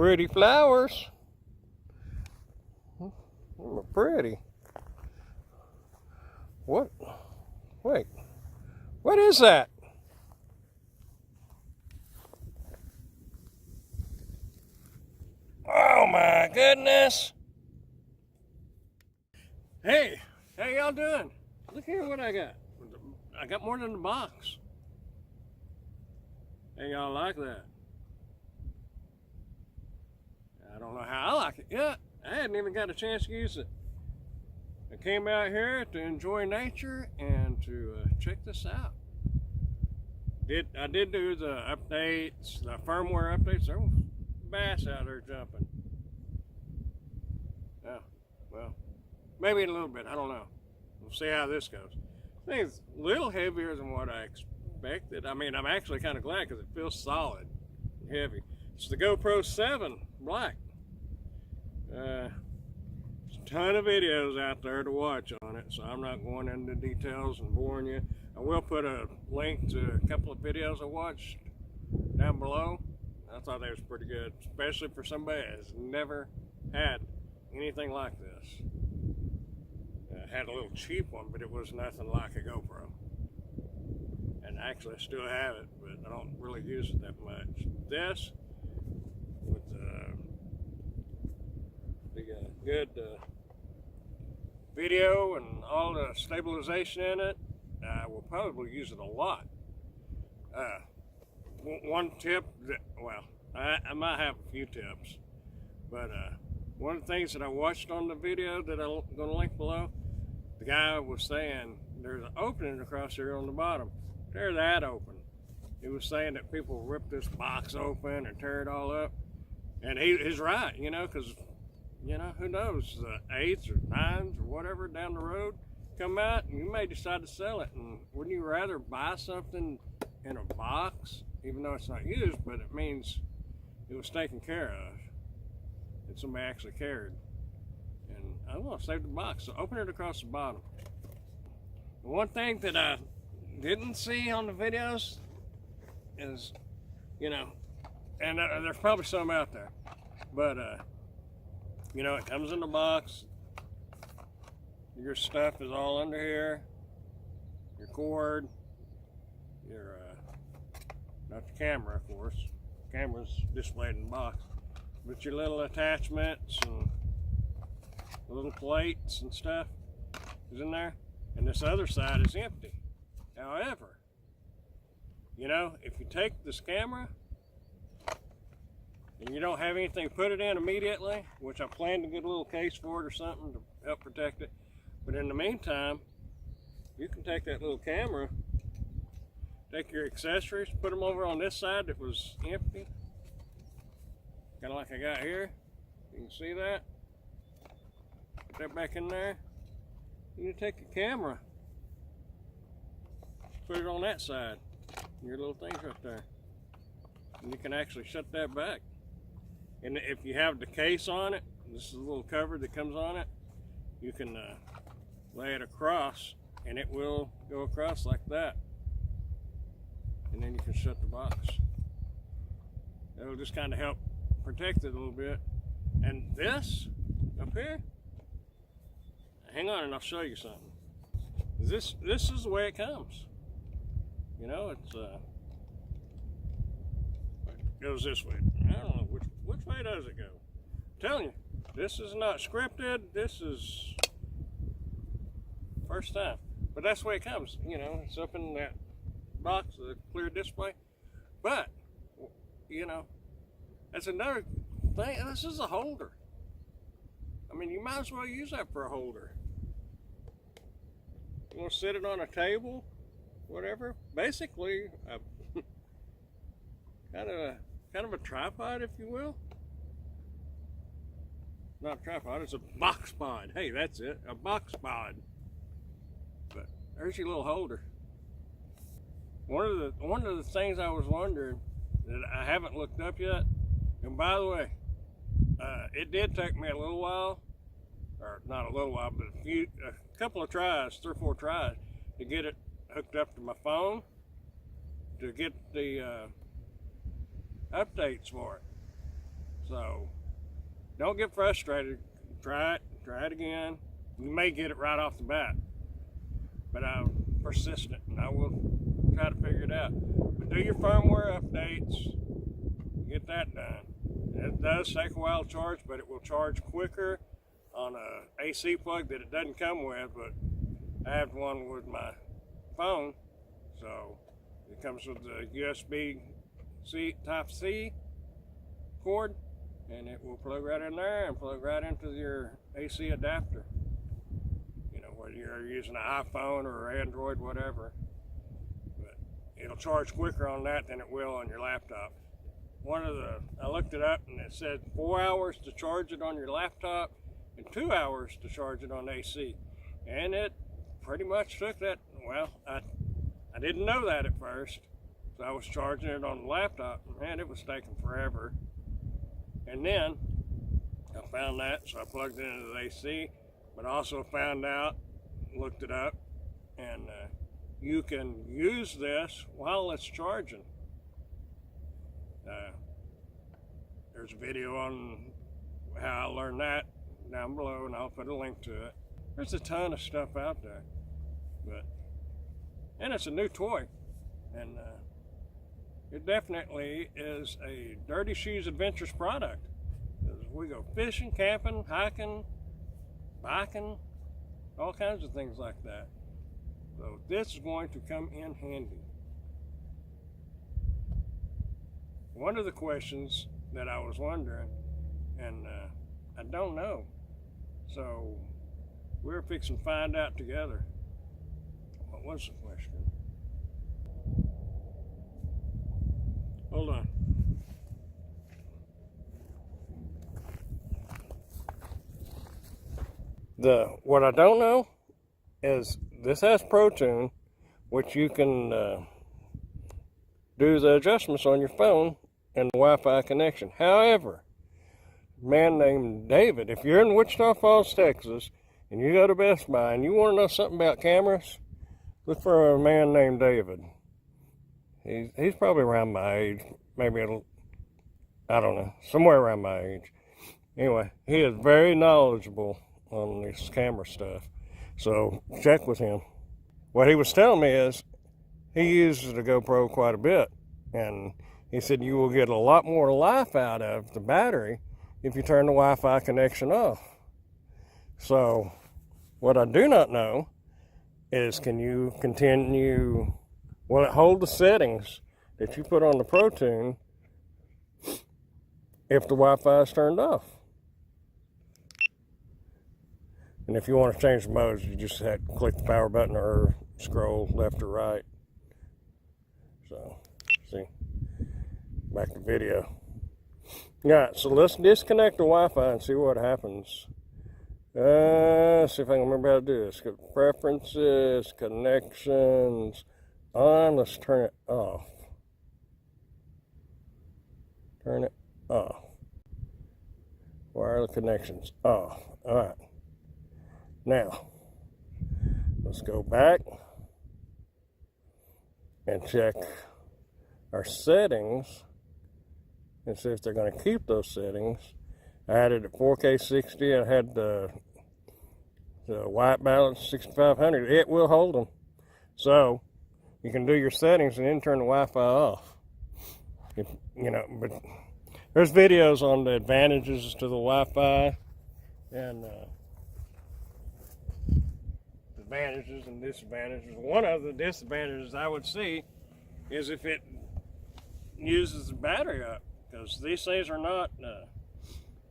Pretty flowers. Pretty. What? Wait. What is that? Oh my goodness. Hey, how y'all doing? Look here what I got. I got more than a box. Hey, y'all like that? I don't know how I like it yet. I hadn't even got a chance to use it. I came out here to enjoy nature and to check this out. I did do the updates, the firmware updates. There was bass out there jumping. Yeah, well, maybe in a little bit. I don't know. We'll see how this goes. I think it's a little heavier than what I expected. I mean, I'm actually kind of glad because it feels solid and heavy. It's the GoPro 7 Black. There's a ton of videos out there to watch on it, so I'm not going into details and boring you. I will put a link to a couple of videos I watched down below. I thought they was pretty good, especially for somebody that's never had anything like this. I had a little cheap one, but it was nothing like a GoPro. And actually I still have it, but I don't really use it that much. This, with the good video and all the stabilization in it, I will probably use it a lot. One tip, well, I might have a few tips, but one of the things that I watched on the video that I'm going to link below, the guy was saying there's an opening across here on the bottom. Tear that open. He was saying that people rip this box open and tear it all up, and he's right, you know, because, you know, who knows, the 8s or 9s or whatever down the road come out and you may decide to sell it. And wouldn't you rather buy something in a box, even though it's not used, but it means it was taken care of and somebody actually cared? And I want to save the box, so open it across the bottom. The one thing that I didn't see on the videos is, you know, and there's probably some out there, but you know, it comes in the box. Your stuff is all under here. Your cord, your not the camera, of course. The camera's displayed in the box, but your little attachments and little plates and stuff is in there, and this other side is empty. However, you know, if you take this camera and you don't have anything to put it in immediately, which I plan to get a little case for it or something to help protect it, but in the meantime, you can take that little camera, take your accessories, put them over on this side that was empty, kind of like I got here. You can see that. Put that back in there. You take your camera, put it on that side, your little things right there, and you can actually shut that back. And if you have the case on it, this is a little cover that comes on it, you can lay it across and it will go across like that, and then you can shut the box. It'll just kind of help protect it a little bit. And this up here, hang on and I'll show you something. This is the way it comes. You know, it goes this way. I don't know which way does it go. I'm telling you, this is not scripted. This is first time, but that's the way it comes. You know, it's up in that box, the clear display. But you know, that's another thing. This is a holder. I mean, you might as well use that for a holder. You want to sit it on a table, whatever. Basically, kind of a tripod, if you will. Not a tripod, it's a box pod. Hey, that's it, a box pod. But there's your little holder. One of the things I was wondering that I haven't looked up yet, and by the way, it did take me a little while, or not a little while, but a couple of tries, 3 or 4 tries, to get it hooked up to my phone, to get the updates for it. So don't get frustrated. Try it again. You may get it right off the bat, but I'm persistent and I will try to figure it out. But do your firmware updates, get that done. It does take a while to charge, but it will charge quicker on a AC plug that it doesn't come with, but I have one with my phone, so it comes with the USB-C Type-C cord, and it will plug right in there and plug right into your AC adapter. You know, whether you're using an iPhone or Android, whatever. But it'll charge quicker on that than it will on your laptop. I looked it up and it said 4 hours to charge it on your laptop and 2 hours to charge it on AC. And it pretty much took that. Well, I didn't know that at first. So I was charging it on the laptop, and it was taking forever. And then I found that, so I plugged it into the AC, but also found out, looked it up, and you can use this while it's charging. There's a video on how I learned that down below, and I'll put a link to it. There's a ton of stuff out there, and it's a new toy, and it definitely is a Dirty Shoes Adventures product. We go fishing, camping, hiking, biking, all kinds of things like that. So this is going to come in handy. One of the questions that I was wondering, and I don't know, so we're fixing to find out together. What was the question? Hold on. What I don't know is this has ProTune, which you can do the adjustments on your phone and the Wi-Fi connection. However, a man named David, if you're in Wichita Falls, Texas, and you go to Best Buy and you want to know something about cameras, look for a man named David. He's probably around my age, maybe I don't know, somewhere around my age. Anyway, he is very knowledgeable on this camera stuff, so check with him. What he was telling me is he uses the GoPro quite a bit, and he said you will get a lot more life out of the battery if you turn the Wi-Fi connection off. So what I do not know is, can you continue, will it hold the settings that you put on the ProTune if the Wi-Fi is turned off? And if you want to change the modes, you just have to click the power button or scroll left or right. So, see, back to video. Alright, so let's disconnect the Wi-Fi and see what happens. See if I can remember how to do this. Go preferences, connections, on. Let's turn it off. Turn it off. Wireless connections off. Alright. Now, let's go back and check our settings and see if they're going to keep those settings. I had it at 4K 60. I had the white balance 6500. It will hold them. So you can do your settings and then turn the Wi-Fi off. But there's videos on the advantages to the Wi-Fi and advantages and disadvantages. One of the disadvantages I would see is if it uses the battery up, because these things are not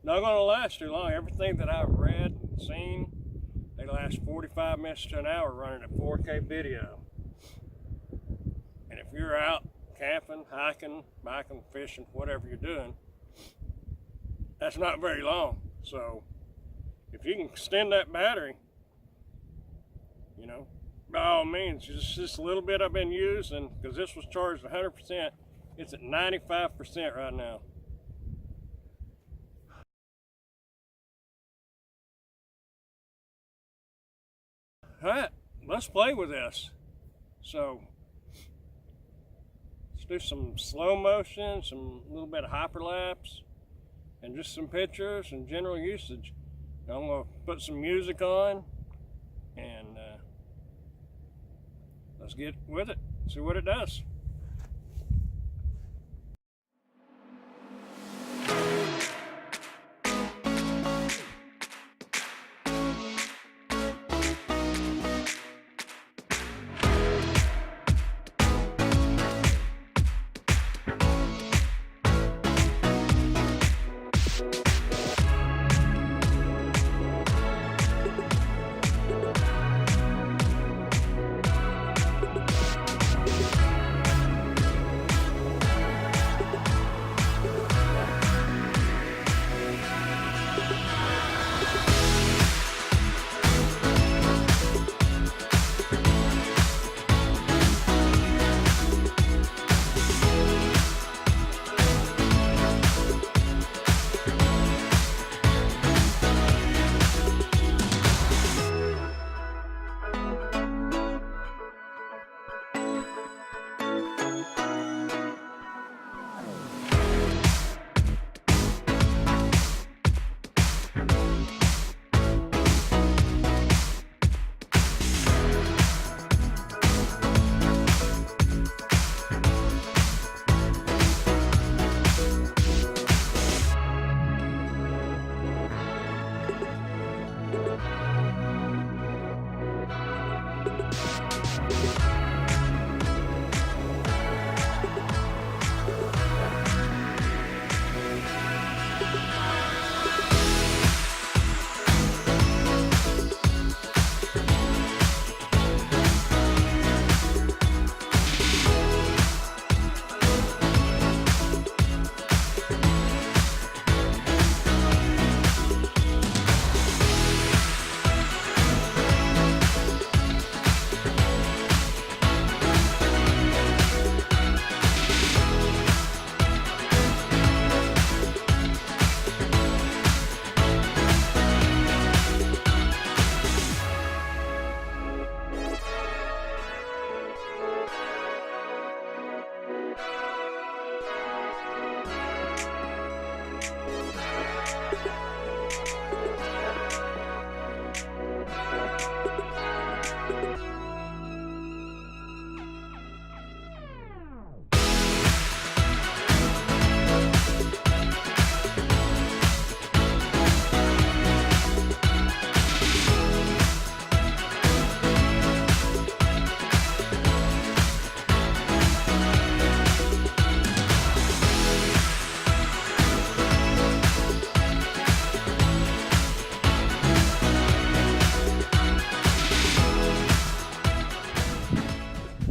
going to last too long. Everything that I've read and seen, they last 45 minutes to an hour running a 4K video. And if you're out camping, hiking, biking, fishing, whatever you're doing, that's not very long. So if you can extend that battery, by all means, just this little bit I've been using, because this was charged 100%, it's at 95% right now. All right, let's play with this. So let's do some slow motion, some little bit of hyperlapse, and just some pictures and general usage. I'm going to put some music on, and let's get with it, see what it does.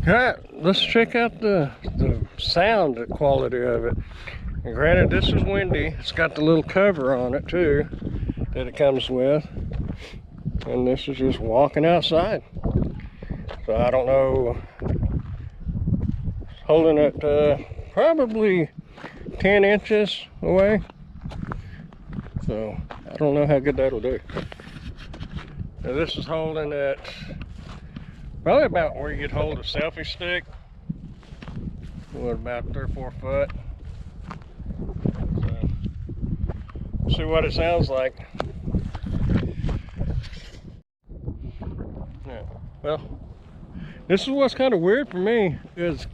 All right, let's check out the sound quality of it. And granted, this is windy. It's got the little cover on it too that it comes with. And this is just walking outside. So I don't know, holding it probably 10 inches away. So I don't know how good that'll do. Now this is holding it probably about where you'd hold a selfie stick. What, about 3 or 4 foot. So, we'll see what it sounds like. Yeah, well, this is what's kind of weird for me is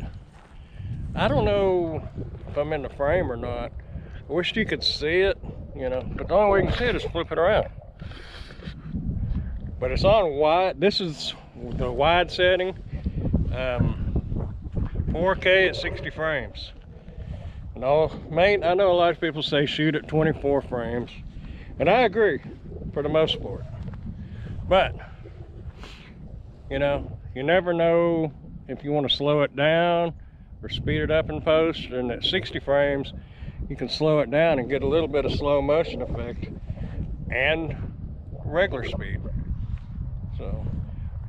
I don't know if I'm in the frame or not. I wish you could see it, you know, but the only way you can see it is flip it around. But it's on wide. This is the wide setting, 4K at 60 frames. And I know a lot of people say shoot at 24 frames, and I agree for the most part. But you know, you never know if you want to slow it down or speed it up in post. And at 60 frames, you can slow it down and get a little bit of slow motion effect and regular speed. So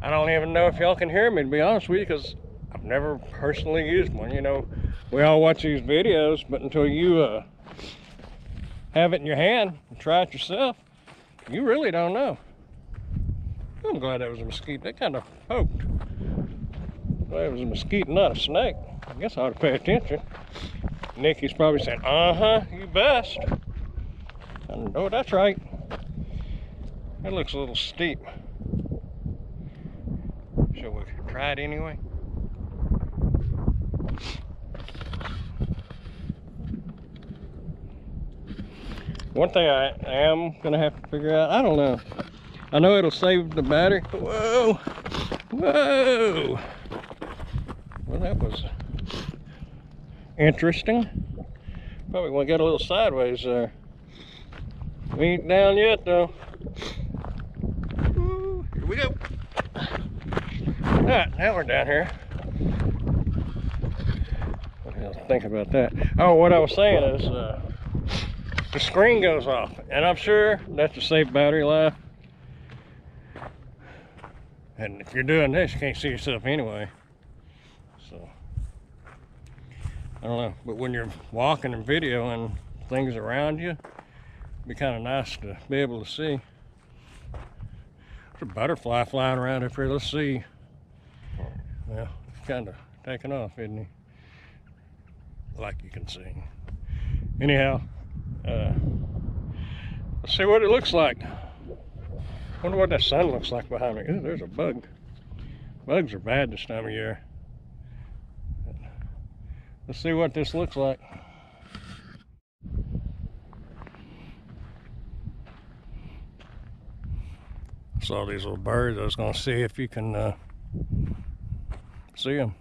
I don't even know if y'all can hear me, to be honest with you, because I've never personally used one. You know, we all watch these videos, but until you have it in your hand and try it yourself, you really don't know. I'm glad that was a mosquito. That kind of poked. Glad it was a mosquito, not a snake. I guess I ought to pay attention. Nikki's probably saying, uh-huh, you best. Oh, that's right. That looks a little steep. Shall we try it anyway? One thing I am gonna have to figure out, I don't know. I know it'll save the battery. Whoa! Whoa! Well, that was interesting. Probably want to get a little sideways there. We ain't down yet though. Ooh, here we go. Alright, now we're down here. What the hell do I think about that? Oh, what I was saying is the screen goes off, and I'm sure that's to save battery life. And if you're doing this, you can't see yourself anyway. So, I don't know. But when you're walking and videoing things around you, it'd be kind of nice to be able to see. There's a butterfly flying around up here. Let's see. Well, he's kind of taking off, isn't he? Like you can see. Anyhow, let's see what it looks like. Wonder what that sun looks like behind me. Ooh, there's a bug. Bugs are bad this time of year. Let's see what this looks like. Saw these little birds. I was going to see if you can see them.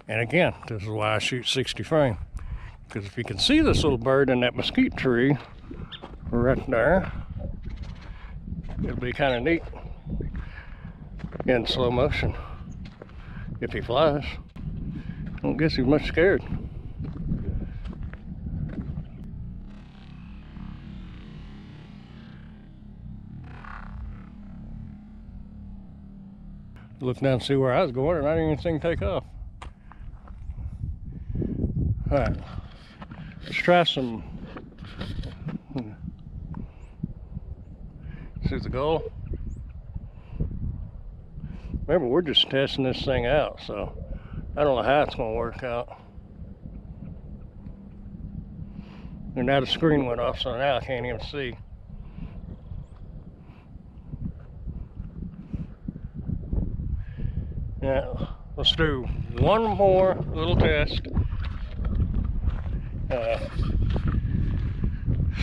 And again, this is why I shoot 60 frame. Because if you can see this little bird in that mesquite tree right there, it'll be kind of neat in slow motion if he flies. I don't guess he's much scared. Look down and see where I was going, and I didn't even see him take off. All right, let's try some. See the goal. Remember, we're just testing this thing out, so I don't know how it's going to work out. And now the screen went off, so now I can't even see. Now, let's do one more little test. Let's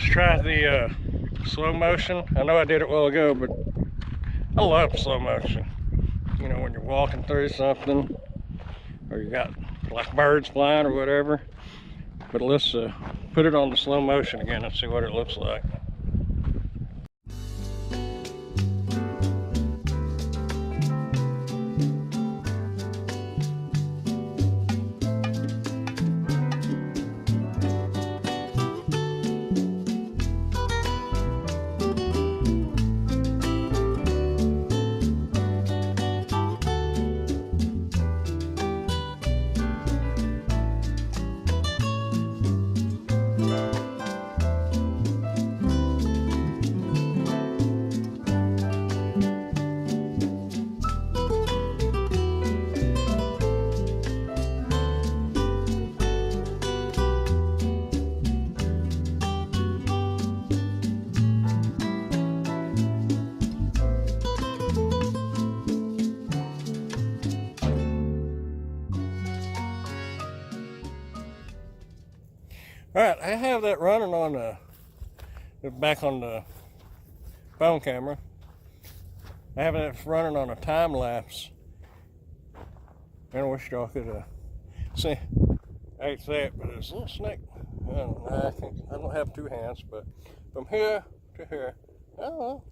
try the slow motion. I know I did it a while ago, but I love slow motion. You know, when you're walking through something, or you got like birds flying or whatever. But let's put it on the slow motion again and see what it looks like. Alright, I have that running on back on the phone camera. I have it running on a time lapse. And I wish y'all could see. I hate to say it, but it's a little snake. I don't have two hands, but from here to here, I don't know,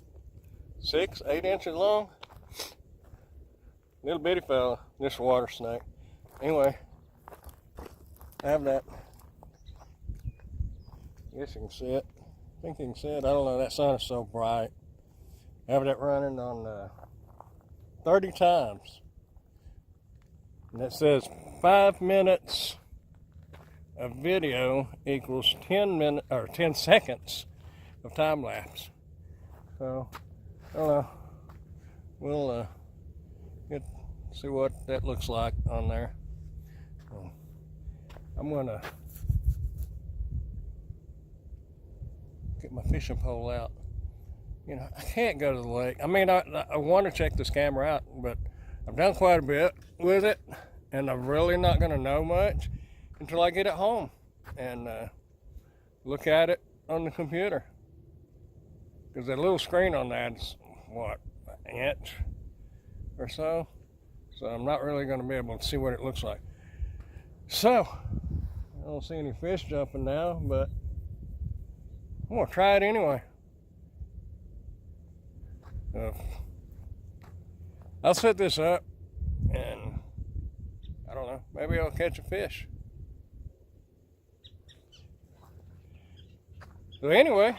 6, 8 inches long. Little bitty fella, this water snake. Anyway, I have that. I guess you can see it. I think you can see it. I don't know, that sun is so bright. I have that running on 30 times. And it says 5 minutes of video equals 10 seconds of time lapse. So, I don't know. We'll see what that looks like on there. I'm gonna get my fishing pole out. You know, I can't go to the lake. I mean, I want to check this camera out, but I've done quite a bit with it, and I'm really not going to know much until I get it home and look at it on the computer. Because that little screen on that is, what, an inch or so? So I'm not really going to be able to see what it looks like. So, I don't see any fish jumping now, but I'm going to try it anyway. I'll set this up and I don't know, maybe I'll catch a fish. So anyway,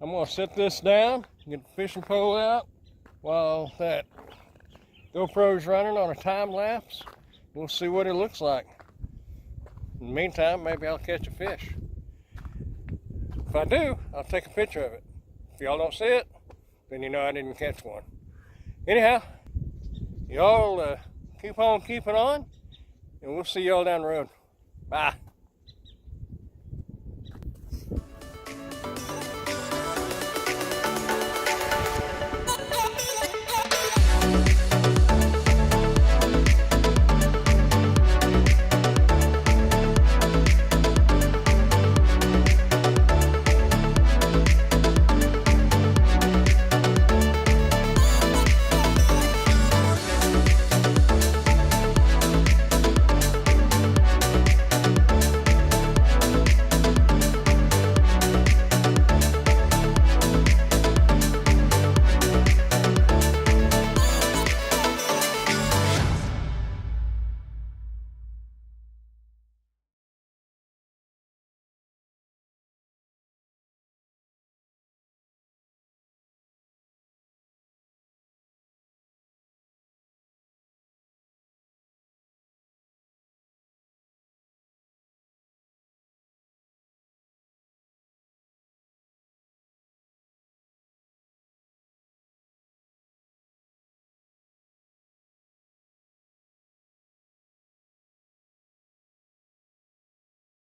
I'm going to set this down, get the fishing pole out while that GoPro is running on a time lapse. We'll see what it looks like. In the meantime, maybe I'll catch a fish. If I do, I'll take a picture of it. If y'all don't see it, then you know I didn't catch one. Anyhow, y'all keep on keeping on, and we'll see y'all down the road. Bye.